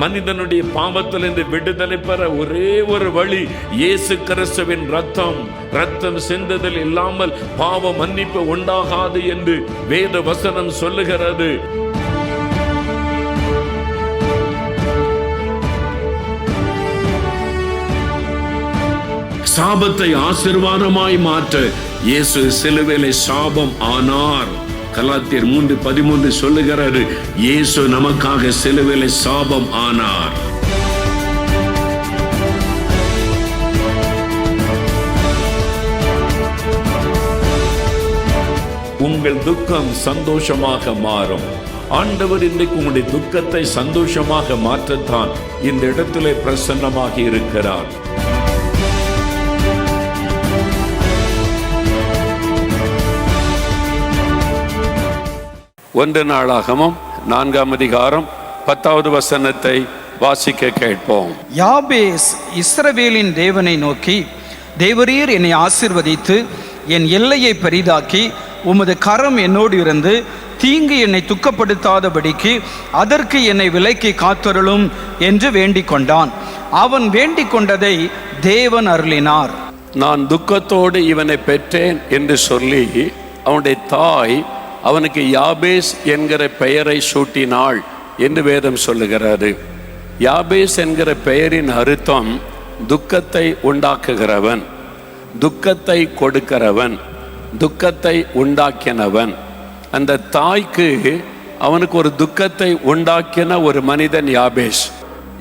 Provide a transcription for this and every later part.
மனிதனுடைய பாவத்திலிருந்து விடுதலை பெற ஒரே ஒரு வழி இயேசு கிறிஸ்துவின் ரத்தம் சிந்துதல் இல்லாமல் பாவ மன்னிப்பு உண்டாகாது என்று வேத வசனம் சொல்லுகிறது. சாபத்தை ஆசீர்வாதமாய் மாற்ற இயேசு சிலுவையிலே சாபம் ஆனார். கலாத்தியர் 3:13 சொல்லுகிறாரு, இயேசு நமக்காக சிலுவையிலே சாபம் ஆனார். உங்கள் துக்கம் சந்தோஷமாக மாறும். ஆண்டவர் இன்றைக்கு உங்களுடைய துக்கத்தை சந்தோஷமாக மாற்றத்தான் இந்த இடத்திலே பிரசன்னமாக இருக்கிறார். 1 நாளாகமம் 4ஆம் அதிகாரம் 10வது வசனத்தை வாசிக்க கேட்போம். யாபேஸ் இஸ்ரவேலின் தேவனை நோக்கி, தேவரீர் என்னை ஆசீர்வதித்து என் எல்லையை பெரிதாக்கி உமது கரம் என்னோடு இருந்து தீங்கு என்னை துக்கப்படுத்தாதபடிக்கு அதற்கு என்னை விலக்கி காத்தருளும் என்று வேண்டிக் கொண்டான். அவன் வேண்டிக் கொண்டதை தேவன் அருளினார். நான் துக்கத்தோடு இவனை பெற்றேன் என்று சொல்லி அவனுடைய தாய் அவனுக்கு யாபேஸ் என்கிற பெயரை சூட்டினாள் என்று வேதம் சொல்லுகிறாரு. யாபேஸ் என்கிற பெயரின் அர்த்தம் துக்கத்தை உண்டாக்குகிறவன், துக்கத்தை கொடுக்கிறவன், துக்கத்தை உண்டாக்கினவன். அந்த தாய்க்கு அவனுக்கு ஒரு துக்கத்தை உண்டாக்கின ஒரு மனிதன் யாபேஸ்.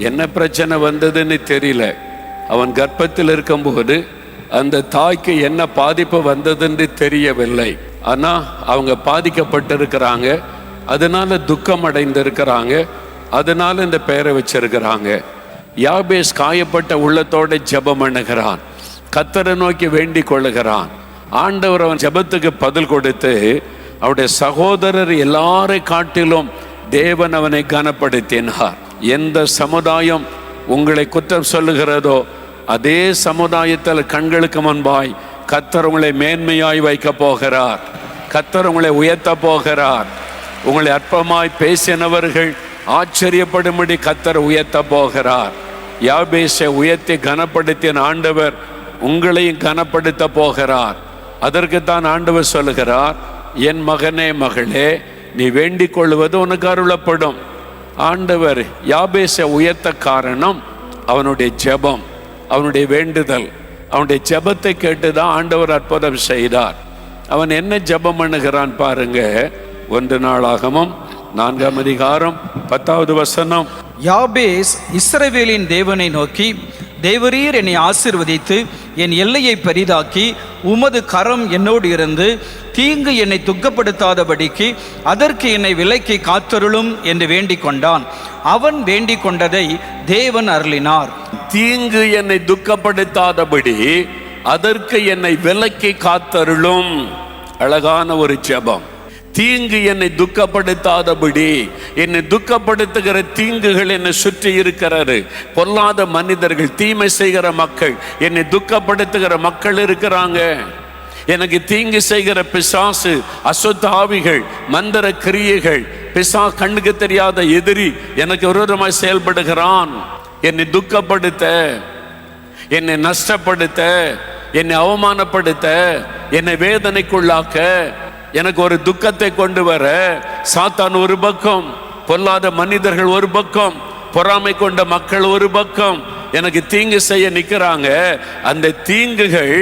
என்ன பிரச்சனை வந்ததுன்னு தெரியல. அவன் கர்ப்பத்தில் இருக்கும்போது அந்த தாய்க்கு என்ன பாதிப்பு வந்ததுன்னு தெரியவில்லை. ஆனால் அவங்க பாதிக்கப்பட்டிருக்கிறாங்க, அதனால துக்கம் அடைந்திருக்கிறாங்க, அதனால இந்த பெயரை வச்சிருக்கிறாங்க. யாபேஸ் காயப்பட்ட உள்ளத்தோட ஜெபம் பண்ணுகிறான், கர்த்தரை நோக்கி வேண்டிக் கொள்ளுகிறான். ஆண்டவர் அவன் ஜெபத்துக்கு பதில் கொடுத்து அவருடைய சகோதரர் எல்லாரை காட்டிலும் தேவன் அவனை கனப்படுத்தினார். எந்த சமுதாயம் உங்களை குற்றம் சொல்லுகிறதோ அதே சமுதாயத்தில் கண்களுக்கு முன்பாய் கர்த்தர் உங்களை மேன்மையாய் வைக்க போகிறார். கர்த்தர் உங்களை உயர்த்த போகிறார். உங்களை அற்பமாய் பேசினவர்கள் ஆச்சரியப்படும்படி கர்த்தர் உயர்த்த போகிறார். யாபேசை உயர்த்தி கனப்படுத்தின ஆண்டவர் உங்களையும் கனப்படுத்த போகிறார். அதற்குத்தான் ஆண்டவர் சொல்லுகிறார், என் மகனே மகளே, நீ வேண்டிக் கொள்வது உனக்கு அருளப்படும். ஆண்டவர் யாபேசை உயர்த்த காரணம் அவனுடைய ஜெபம், அவனுடைய வேண்டுதல். அவனுடைய ஜெபத்தை கேட்டுதான் ஆண்டவர் அற்புதம் செய்தார். அவன் என்ன ஜெபம் பண்ணுகிறான் பாருங்க. 1 நாளாகமம் 4ஆம் அதிகாரம் 10வது வசனம். யாபேஸ் இஸ்ரவேலின் தேவனை நோக்கி, தேவரீர் என்னை ஆசீர்வதித்து என் எல்லையை பெரிதாக்கி உமது கரம் என்னோடு இருந்து தீங்கு என்னை துக்கப்படுத்தாதபடிக்கு அதற்கு என்னை விலக்கி காத்தருளும் என்று வேண்டிக் கொண்டான். அவன் வேண்டிக் கொண்டதை தேவன் அருளினார். தீங்கு என்னை துக்கப்படுத்தாதபடி அதற்கு என்னை விலக்கி காத்தருளும். அழகான ஒரு ஜெபம். தீங்கு என்னை துக்கப்படுத்தாதபடி, என்னை துக்கப்படுத்துகிற தீங்குகள் என்னை சுற்றி இருக்கிறது. பொல்லாத மனிதர்கள், தீமை செய்கிற மக்கள், என்னை துக்கப்படுத்துகிற மக்கள் இருக்கிறாங்க. எனக்கு தீங்கு செய்கிற பிசாசு, அசுத்த ஆவிகள், மந்திர கிரியைகள், கண்ணுக்கு தெரியாத எதிரி எனக்கு விரோதமாய் செயல்படுகிறான். என்னை துக்கப்படுத்த, என்னை நஷ்டப்படுத்த, என்னை அவமானப்படுத்த, என்னை வேதனைக்குள்ளாக்க, எனக்கு ஒரு துக்கத்தை கொண்டு வர சாத்தான் ஒரு பக்கம், பொல்லாத மனிதர்கள் ஒரு பக்கம், பொறாமை கொண்ட மக்கள் ஒரு பக்கம் எனக்கு தீங்கு செய்ய நிற்கிறாங்க. அந்த தீங்குகள்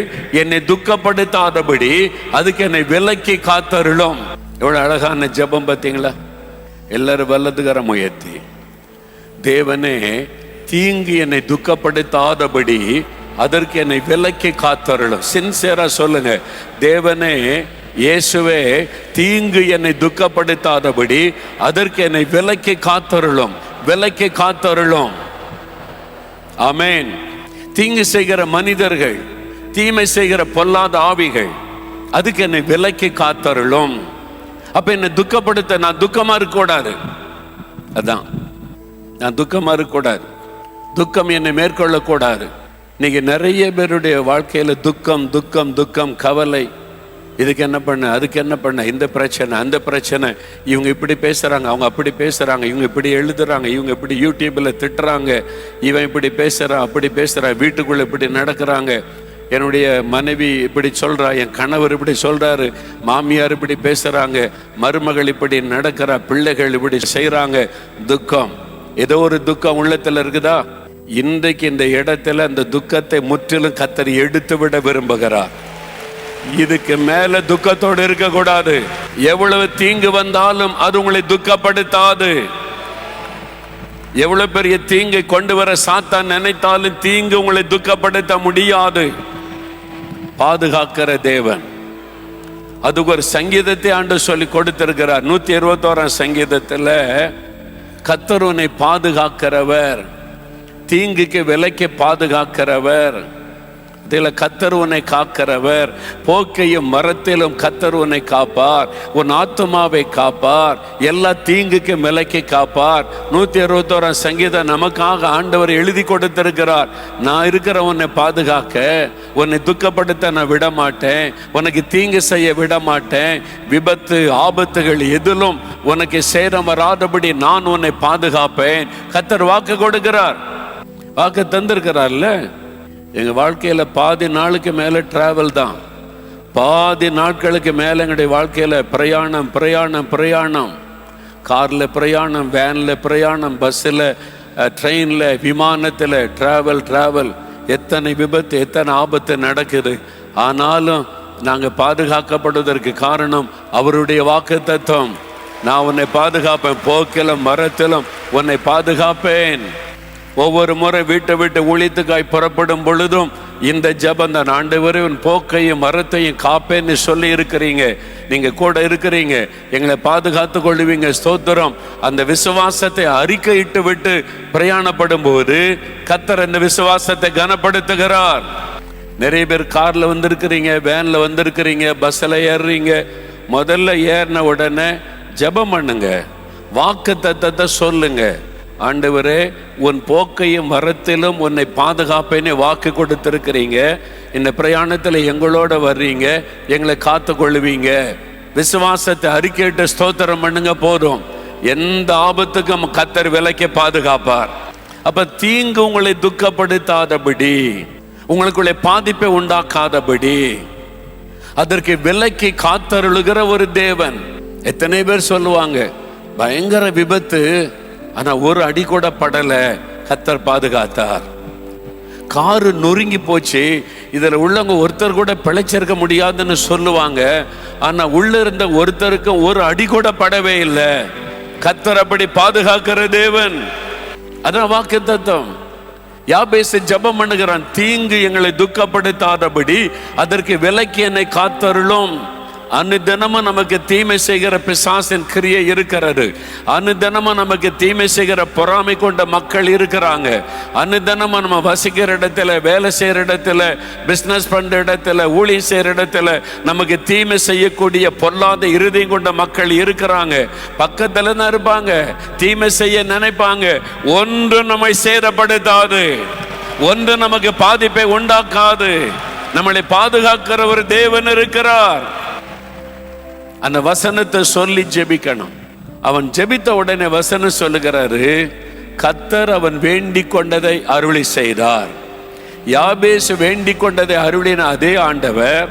என்னை துக்கப்படுத்தாதபடி அதுக்கு என்னை விலக்கி காத்தருளும். எவ்வளவு அழகான ஜெபம் பார்த்தீங்களா? எல்லாரும் வல்லதுகரம் உயர்த்தி, தேவனே தீங்கு என்னை துக்கப்படுத்தாதபடி அதற்கு என்னை விலக்கி காத்தருளும். சின்சியரா சொல்லுங்க, தேவனே, இயேசுவே, தீங்கு என்னை துக்கப்படுத்தாதபடி அதற்கு என்னை விலக்கி காத்தருளும், விலக்கி காத்தருளும். ஆமென். தீங்கு செய்கிற மனிதர்கள், தீமை செய்கிற பொல்லாத ஆவிகள், அதுக்கு என்னை விலக்கி காத்தருளும். அப்ப என்னை துக்கப்படுத்த நான் துக்கமா இருக்கக்கூடாது. அதான், நான் துக்கமா இருக்கக்கூடாது. துக்கம் என்னை மேற்கொள்ளக்கூடாது. இன்னைக்கு நிறைய பேருடைய வாழ்க்கையில துக்கம் துக்கம் துக்கம் கவலை இதுக்கு என்ன பண்ண, அதுக்கு என்ன பண்ண, இந்த பிரச்சனை அந்த பிரச்சனை, இவங்க இப்படி பேசுகிறாங்க, அவங்க அப்படி பேசுகிறாங்க, இவங்க இப்படி எழுதுறாங்க, இவங்க இப்படி யூடியூப்பில் திட்டுறாங்க, இவன் இப்படி பேசுகிறான் அப்படி பேசுகிறான், வீட்டுக்குள்ளே இப்படி நடக்கிறாங்க, என்னுடைய மனைவி இப்படி சொல்கிறா, என் கணவர் இப்படி சொல்கிறாரு, மாமியார் இப்படி பேசுகிறாங்க, மருமகள் இப்படி நடக்கிறா, பிள்ளைகள் இப்படி செய்கிறாங்க. துக்கம், ஏதோ ஒரு துக்கம் உள்ளத்தில் இருக்குதா? இன்றைக்கு இந்த இடத்துல அந்த துக்கத்தை முற்றிலும் கர்த்தர் எடுத்து விட விரும்புகிறார். இதுக்கு மேல துக்கத்தோடு இருக்கக்கூடாது. எவ்வளவு தீங்கு வந்தாலும் அது உங்களை துக்கப்படுத்தாது. எவ்வளவு பெரிய தீங்கை கொண்டு வர சாத்தான் நினைத்தாலும் தீங்கு உங்களை துக்கப்படுத்த முடியாது. பாதுகாக்கிற தேவன். அதுக்கு ஒரு சங்கீதத்தை ஆண்டு சொல்லி கொடுத்திருக்கிறார். 121 சங்கீதத்துல கர்த்தர் உன்னை பாதுகாக்கிறவர், தீங்குக்கு விலைக்கு பாதுகாக்கிறவர், இதில் கர்த்தர் உன்னை காக்கிறவர், போக்கையும் மரத்திலும் கர்த்தர் உன்னை காப்பார், உன் ஆத்துமாவை காப்பார், எல்லா தீங்குக்கு விலைக்கு காப்பார். 121 சங்கீதம் நமக்காக ஆண்டவர் எழுதி கொடுத்திருக்கிறார். நான் இருக்கிற உன்னை பாதுகாக்க, உன்னை துக்கப்படுத்த நான் விட மாட்டேன், உனக்கு தீங்கு செய்ய விட மாட்டேன், விபத்து ஆபத்துகள் எதிலும் உனக்கு சேரம் வராதபடி நான் உன்னை பாதுகாப்பேன். கர்த்தர் வாக்கு கொடுக்கிறார், வாக்கு தந்திருக்கிறார்ல. எங்கள் வாழ்க்கையில் பாதி நாளுக்கு மேலே டிராவல் தான், பாதி நாட்களுக்கு மேலே எங்களுடைய வாழ்க்கையில் பிரயாணம் பிரயாணம் பிரயாணம், காரில் பிரயாணம், வேனில் பிரயாணம், பஸ்ஸில், ட்ரெயினில், விமானத்தில் டிராவல். எத்தனை விபத்து எத்தனை ஆபத்து நடக்குது. ஆனாலும் நாங்கள் பாதுகாக்கப்படுவதற்கு காரணம் அவருடைய வாக்கு தத்துவம். நான் உன்னை பாதுகாப்பேன், போக்கிலும் மரத்திலும் உன்னை பாதுகாப்பேன். ஒவ்வொரு முறை வீட்டை விட்டு ஊழியத்துக்காய் புறப்படும் பொழுதும் இந்த ஜெபம் தான், ஆண்டவரே உன் போக்கையும் மரத்தையும் காப்பேன்னு சொல்லி இருக்கிறீங்க, நீங்க கூட இருக்கிறீங்க, எங்களை பாதுகாத்து கொள்ளுவீங்க, ஸ்தோத்திரம். அந்த விசுவாசத்தை அறிக்கையிட்டு விட்டு பிரயாணப்படும் போது கர்த்தர் அந்த விசுவாசத்தை கனப்படுத்துகிறார். நிறைய பேர் கார்ல வந்திருக்கிறீங்க, வேன்ல வந்திருக்கிறீங்க, பஸ்ல ஏறுறீங்க. முதல்ல ஏறின உடனே ஜெபம் பண்ணுங்க, வாக்கு தத்தத்தை சொல்லுங்க. ஆண்டவரே உன் போக்கையும் மரத்திலும் உன்னை பாதுகாப்பேன்னு வாக்கு கொடுத்திருக்கிறீங்க, இந்த பிரயாணத்தில் எங்களோட வர்றீங்க, எங்களை காத்து கொள்ளுவீங்க. விசுவாசத்தை அறிக்கையிட்டு ஸ்தோத்திரம் பண்ணுங்க, போதும். எந்த ஆபத்துக்கும் கர்த்தர் விலைக்கு பாதுகாப்பார். அப்ப தீங்கு உங்களை துக்கப்படுத்தாதபடி, உங்களுக்குள்ளே பாதிப்பை உண்டாக்காதபடி அதற்கு விலைக்கு காத்தருளுகிற ஒரு தேவன். எத்தனை பேர் சொல்லுவாங்க, பயங்கர விபத்து, ஆனா ஒரு அடி கூட படல, கர்த்தர் பாதுகாத்தார். காரு நொறுங்கி போச்சு, இதுல உள்ளவங்க ஒருத்தர் கூட பிழைச்சிருக்க முடியாதுன்னு சொல்லுவாங்க, ஆனா உள்ள இருந்த ஒருத்தருக்கு ஒரு அடி கூட படவே இல்லை. கர்த்தர் அப்படி பாதுகாக்கிற தேவன். அதான் வாக்கு தத்துவம். யாபேசு ஜெபம் பண்ணுகிறான், தீங்கு எங்களை துக்கப்படுத்தாதபடி அதற்கு விலக்கி என்னை காத்தருளும். அனுதினமும் நமக்கு தீமை செய்கிற பிசாசின் கிரியை இருக்கிறது. அனுதினமும் நமக்கு தீமை செய்கிற பொறாமை கொண்ட மக்கள் இருக்கிறாங்க. அனுதினமும் நம்ம வசிக்கிற இடத்துல, வேலை செய்கிற இடத்துல, பிஸ்னஸ் பண்ற இடத்துல, ஊழியம் செய்கிற இடத்துல நமக்கு தீமை செய்யக்கூடிய பொல்லாத இருதயம் கொண்ட மக்கள் இருக்கிறாங்க. பக்கத்துல தான் இருப்பாங்க, தீமை செய்ய நினைப்பாங்க. ஒன்று நம்மை சேதப்படுத்தாது, ஒன்று நமக்கு பாதிப்பை உண்டாக்காது. நம்மளை பாதுகாக்கிற ஒரு தேவன் இருக்கிறார். அந்த வசனத்தை சொல்லி ஜெபிக்கணும். அவன் ஜெபித்த உடனே வசனம் சொல்லுகிறாரு, கர்த்தர் அவன் வேண்டிக் கொண்டதை அருளி செய்தார். யாபேசு வேண்டிக் கொண்டதை அருளின அதே ஆண்டவர்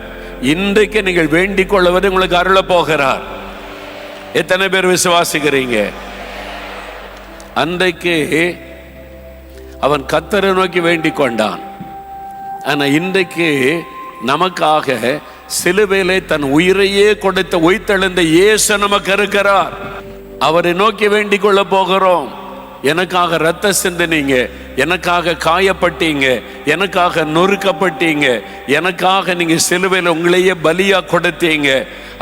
இன்றைக்கு நீங்கள் வேண்டிக் கொள்வதை உங்களுக்கு அருள போகிறார். எத்தனை பேர் விசுவாசிக்கிறீங்க? அன்றைக்கு அவன் கர்த்தரை நோக்கி வேண்டிக் கொண்டான். ஆனா இன்றைக்கு நமக்காக சிலுவையிலே தன் உயிரையே கொடுத்த உயிர்த்தெழுந்த இயேசு நமக்கு இருக்கிறார். அவரை நோக்கி வேண்டிக் கொள்ள போகிறோம். எனக்காக ரத்த சிந்தினீங்க, எனக்காக காயப்பட்டீங்க, எனக்காக நொறுக்கப்பட்டீங்க, எனக்காக நீங்க சிலுவையில் உங்களையே பலியா கொடுத்தீங்க.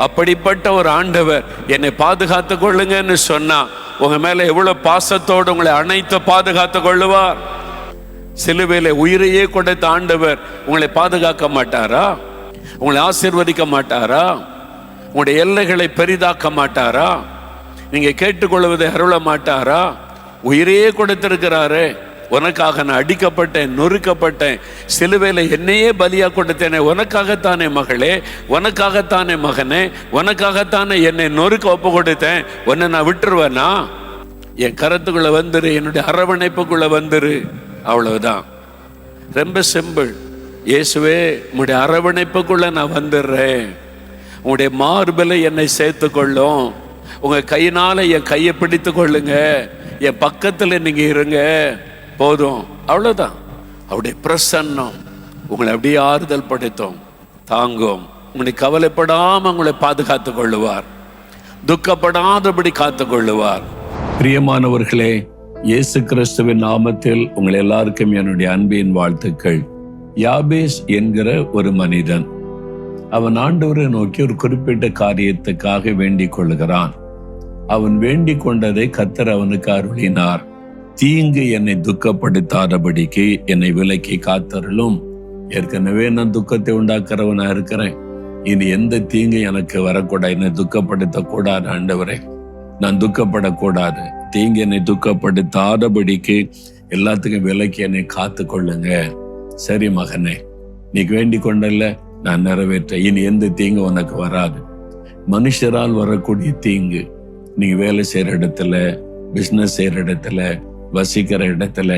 அப்படிப்பட்ட ஒரு ஆண்டவர் என்னை பாதுகாத்து கொள்ளுங்கன்னு சொன்னா உங்க மேல எவ்வளவு பாசத்தோடு உங்களை அனைத்து பாதுகாத்து கொள்ளுவார். சிலுவையில உயிரையே கொடுத்த ஆண்டவர் உங்களை பாதுகாக்க மாட்டாரா? உங்களை ஆசீர்வதிக்க மாட்டாரா? உங்களுடைய எல்லைகளை பெரிதாக்க மாட்டாரா? நீங்க கேட்டுக்கொள்வதை அருள மாட்டாரா? உயிரையே கொடுத்திருக்கிறாரு. உனக்காக நான் அடிக்கப்பட்டேன், நொறுக்கப்பட்டேன், சிலுவையில் என்னையே பலியா கொடுத்தேனே, உனக்காகத்தானே மகளே, உனக்காகத்தானே மகனே, உனக்காகத்தானே என்னை நொறுக்க ஒப்பு கொடுத்தேன், உன்னை நான் விட்டுருவேனா? என் கரத்துக்குள்ள வந்துரு, என்னுடைய அரவணைப்புக்குள்ள வந்துரு. அவ்வளவுதான். ரொம்ப சிம்பிள். இயேசுவே, உங்களுடைய அரவணைப்புக்குள்ள நான் வந்துடுறேன், உங்களுடைய மார்பில் என்னை சேர்த்து கொள்ளும், உங்க கையினால என் கையை பிடித்து கொள்ளுங்க, என் பக்கத்துல நீங்க இருங்க, போதும். அவ்வளவுதான். அவருடைய பிரசன்னம் உங்களை அப்படியே ஆறுதல் படுத்தும், தாங்கும். உங்களை கவலைப்படாம உங்களை பாதுகாத்து கொள்ளுவார், துக்கப்படாதபடி காத்து கொள்ளுவார். பிரியமானவர்களே, இயேசு கிறிஸ்துவின் நாமத்தில் உங்கள் எல்லாருக்கும் என்னுடைய அன்பின் வாழ்த்துக்கள். யாபேஸ் என்கிற ஒரு மனிதன், அவன் ஆண்டவரை நோக்கி ஒரு குறிப்பிட்ட காரியத்துக்காக வேண்டிக் கொள்கிறான். அவன் வேண்டிக் கொண்டதை கர்த்தர் அவனுக்கு அருளினார். தீங்கு என்னை துக்கப்படுத்தாதபடிக்கு என்னை விலக்கி காத்தருளும். ஏற்கனவே நான் துக்கத்தை உண்டாக்குறவனா இருக்கிறேன், இனி எந்த தீங்கு எனக்கு வரக்கூடாது, என்னை துக்கப்படுத்த கூடாது ஆண்டவரே, நான் துக்கப்படக்கூடாது, தீங்கு என்னை துக்கப்படுத்தாதபடிக்கு எல்லாத்துக்கும் விலக்கி என்னை காத்து கொள்ளுங்க. சரி மகனே, நீ வேண்டிக் கொண்டல்ல, நான் நிறைவேற்ற, இனி எந்த தீங்கு உனக்கு வராது. மனுஷரால் வரக்கூடிய தீங்கு, நீங்க வேலை செய்யற இடத்துல, பிசினஸ் செய்யற இடத்துல, வசிக்கிற இடத்துல,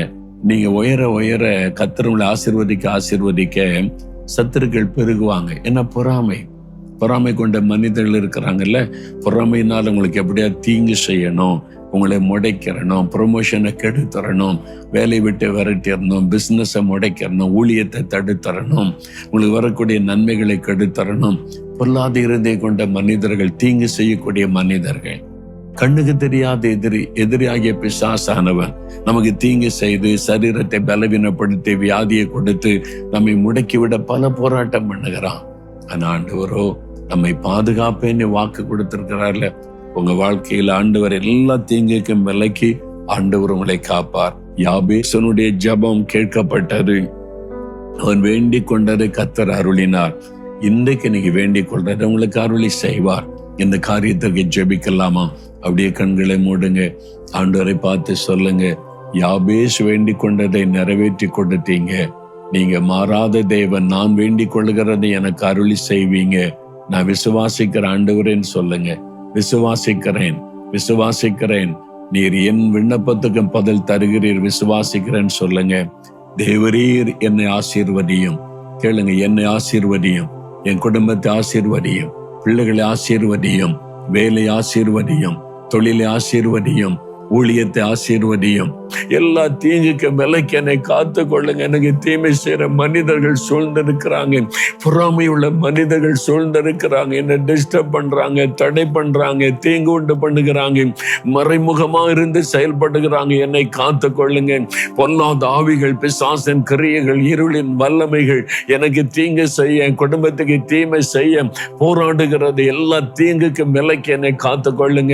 நீங்க உயர உயர கர்த்தர் உங்களை ஆசீர்வதிக்க சத்துருக்கள் பெருகுவாங்க. என்ன? பொறாமை கொண்ட மனிதர்கள் இருக்கிறாங்கல்ல, பொறாமையினால் உங்களுக்கு எப்படியா தீங்கு செய்யணும், உங்களை முடைக்கிறணும், ப்ரொமோஷனை கெடுத்தரணும், வேலை விட்டு விரட்டிடணும், பிஸ்னஸை முடைக்கிறணும், ஊழியத்தை தடுத்தரணும், உங்களுக்கு வரக்கூடிய நன்மைகளை கெடுத்தரணும். பொல்லாத இருதயம் கொண்ட மனிதர்கள், தீங்கு செய்யக்கூடிய மனிதர்கள், கண்ணுக்கு தெரியாத எதிரியாகிய பிசாசானவன் நமக்கு தீங்கு செய்து சரீரத்தை பலவீனப்படுத்தி வியாதியை கொடுத்து நம்மை முடக்கிவிட பல போராட்டம் பண்ணுகிறான். ஆனா ஆண்டவரோ நம்மை பாதுகாப்பேன்னு வாக்கு கொடுத்திருக்கிறார்ல. உங்க வாழ்க்கையில ஆண்டவர் எல்லா தீங்குக்கும் விலக்கி ஆண்டவர் உங்களை காப்பார். யாபேசனுடைய ஜெபம் கேட்கப்பட்டது. அவன் வேண்டிக் கொண்டதை கர்த்தர் அருளினார். இன்றைக்கு நீங்க வேண்டிக் கொள்றதை உங்களுக்கு அருளி செய்வார். இந்த காரியத்திற்கு ஜெபிக்கலாமா? அப்படியே கண்களை மூடுங்க, ஆண்டவரை பார்த்து சொல்லுங்க, யாபேஸ் வேண்டிக் கொண்டதை நிறைவேற்றி கொடுத்தீங்க, நீங்க மாறாத தேவன், நான் வேண்டிக் கொள்கிறதை எனக்கு அருளி செய்வீங்க, நான் விசுவாசிக்கிற ஆண்டவரேன்னு சொல்லுங்க. விசுவாசிக்கிறேன், நீர் என் விண்ணப்பத்துக்கு பதில் தருகிறீர், விசுவாசிக்கிறேன்னு சொல்லுங்க. தேவரீர் என்னை ஆசீர்வதியும். கேளுங்க, என்னை ஆசீர்வதியும், என் குடும்பத்தை ஆசீர்வதியும், பிள்ளைகளை ஆசீர்வதியும், வேலை ஆசீர்வதியும், தொழிலை ஆசீர்வதியும், ஊழியத்தை ஆசீர்வதியும். எல்லா தீங்குக்கு விலக்கி என்னை காத்து கொள்ளுங்க. எனக்கு தீமை செய்யற மனிதர்கள் சூழ்ந்திருக்கிறாங்க, பொறாமை உள்ள மனிதர்கள் சூழ்ந்திருக்கிறாங்க, என்னை டிஸ்டர்ப் பண்றாங்க, தடை பண்றாங்க, தீங்கு உண்டு பண்ணுகிறாங்க, மறைமுகமா இருந்து செயல்படுகிறாங்க. என்னை காத்து கொள்ளுங்க. பொல்லாத ஆவிகள், பிசாசின் கிரியைகள், இருளின் வல்லமைகள் எனக்கு தீங்கு செய்ய, குடும்பத்துக்கு தீமை செய்ய போராடுகிறது. எல்லா தீங்குக்கு விலக்கி என்னை காத்து கொள்ளுங்க.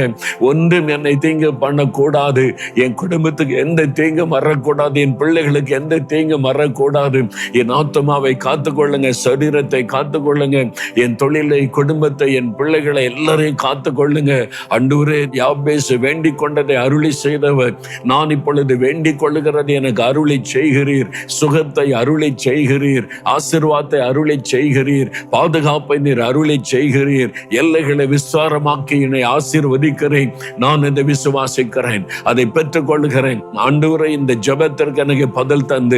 ஒன்றும் என்னை தீங்கு பண்ணக்கூடாது, என் குடும்பத்துக்கு எந்த தீங்கும் வரக்கூடாது, என் பிள்ளைகளுக்கு எந்த தீங்கும் வரக்கூடாது. என் ஆத்மாவை காத்துக்கொள்ளுங்க, சரீரத்தை காத்துக்கொள்ளுங்க, என் தொழிலை, குடும்பத்தை, என் பிள்ளைகளை எல்லாரையும் காத்துக்கொள்ளுங்க. ஆண்டவரே, யாபேஸ் வேண்டிக் கொண்டதை அருளி செய்தவர், நான் இப்பொழுது வேண்டிக் கொள்ளுகிறது எனக்கு அருளி செய்கிறீர், சுகத்தை அருளி செய்கிறீர், ஆசீர்வாதத்தை அருளி செய்கிறீர், பாதுகாப்பை நீர் அருளி செய்கிறீர், எல்லைகளை விஸ்தாரமாக்கி என்னை ஆசீர்வதிக்கிறேன். நான் இதை விசுவாசிக்கிறேன், அதை பெற்றுக் கொள்கிறேன். ஆண்டவரே, இந்த ஜெபத்திற்கு எனக்கு பதில் தந்து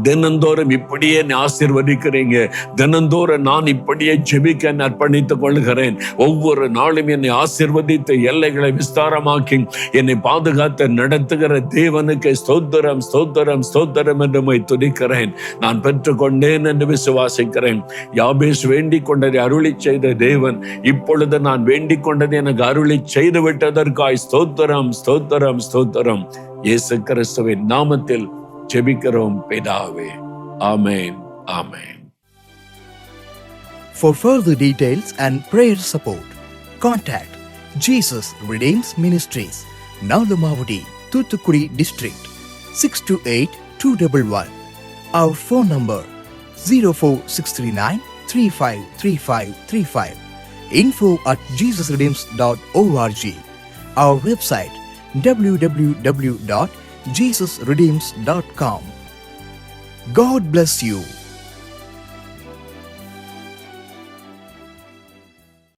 தினந்தோறும் இப்படியே ஆசீர்வதிக்கிறீங்க. தினந்தோறும் நான் இப்படியே ஜெபிக்க அர்ப்பணித்துக் கொள்கிறேன். ஒவ்வொரு நாளும் என்னை ஆசீர்வதித்து எல்லைகளை விஸ்தாரமாக்கி என்னை பாதுகாத்து நடத்துகிற தேவனுக்கு ஸ்தோத்திரம், ஸ்தோத்திரம், ஸ்தோத்திரம் என்று துதிக்கிறேன். நான் பெற்றுக்கொண்டேன் என்று விசுவாசிக்கிறேன். யாபேஸ் வேண்டிக் கொண்டதை அருளி செய்த தேவன் இப்பொழுது நான் வேண்டிக் கொண்டதை எனக்கு அருளி செய்து விட்டதற்காய் ஸ்தோத்திரம், ஸ்தோத்திரம், ஸ்தோத்திரம். இயேசு கிறிஸ்துவின் நாமத்தில் ஜெபிக்கிறோம் பிதாவே. ஆமென், ஆமென். For further details and prayer support, contact Jesus Redeems Ministries, Nalumavudi, Thoothukudi District, 628-211. Our phone number 04639 353535. info@jesusredeems.org. Our website www.jesusredeems.org. jesusredeems.com. God bless you.